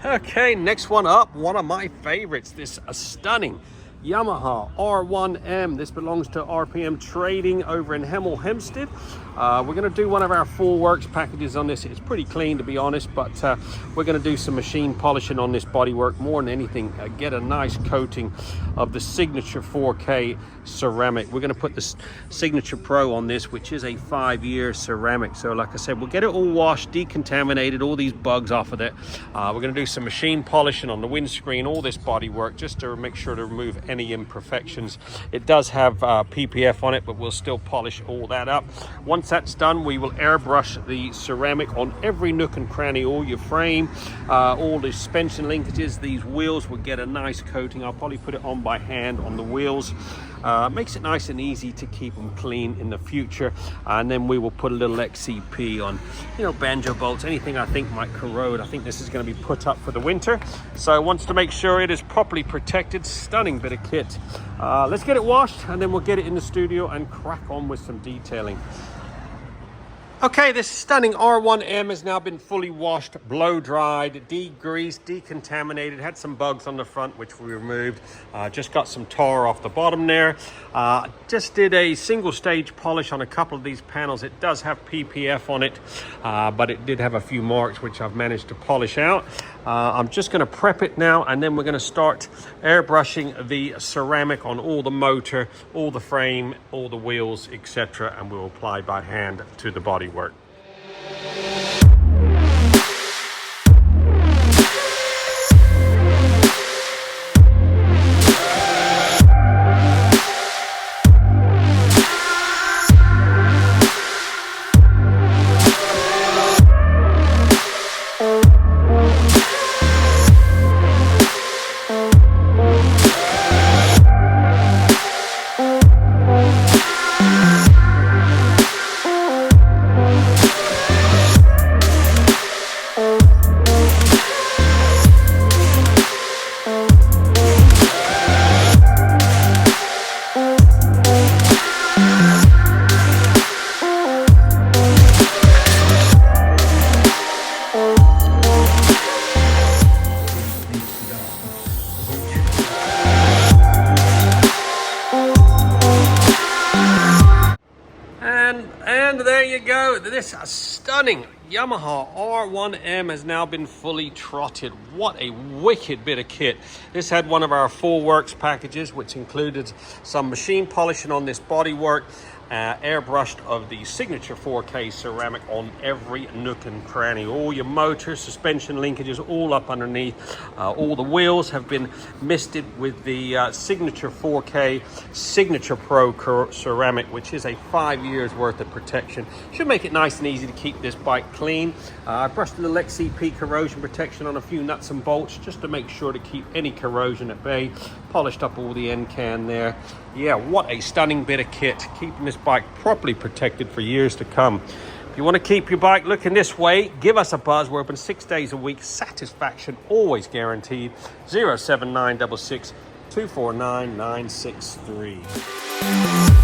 Okay, next one up, one of my favorites, this stunning Yamaha R1M. This belongs to RPM Trading over in Hemel Hempstead. We're going to do one of our full works packages on this. It's pretty clean, to be honest, but we're going to do some machine polishing on this bodywork. More than anything, get a nice coating of the Signature 4K ceramic. We're going to put the Signature Pro on this, which is a 5-year ceramic. So like I said, we'll get it all washed, decontaminated, all these bugs off of it. We're going to do some machine polishing on the windscreen, all this bodywork, just to make sure to remove any imperfections. It does have PPF on it, but we'll still polish all that up. Once that's done, we will airbrush the ceramic on every nook and cranny, all your frame, all the suspension linkages. These wheels will get a nice coating. I'll probably put it on by hand on the wheels. Makes it nice and easy to keep them clean in the future. And then we will put a little XCP on, you know, banjo bolts, anything I think might corrode. I think this is going to be put up for the winter, so wants to make sure it is properly protected. Stunning bit of kit. Let's get it washed and then we'll get it in the studio and crack on with some detailing. Okay, this stunning R1M has now been fully washed, blow dried, degreased, decontaminated. Had some bugs on the front, which we removed. Just got some tar off the bottom there. Just did a single stage polish on a couple of these panels. It does have PPF on it, but it did have a few marks, which I've managed to polish out. I'm just going to prep it now, and then we're going to start airbrushing the ceramic on all the motor, all the frame, all the wheels, etc., and we'll apply by hand to the bodywork. And there you go. This stunning Yamaha R1M has now been fully trotted. What a wicked bit of kit. This had one of our full works packages, which included some machine polishing on this bodywork, airbrushed of the Signature 4K ceramic on every nook and cranny. All your motors, suspension linkages, all up underneath. All the wheels have been misted with the Signature 4K Signature Pro ceramic, which is a 5 years worth of protection. Should make it nice and easy to keep this bike clean. I brushed a little XCP corrosion protection on a few nuts and bolts just to make sure to keep any corrosion at bay. Polished up all the end can there. Yeah, what a stunning bit of kit, keeping this bike properly protected for years to come. If you want to keep your bike looking this way, give us a buzz. We're open 6 days a week. Satisfaction always guaranteed. 07966 249 963.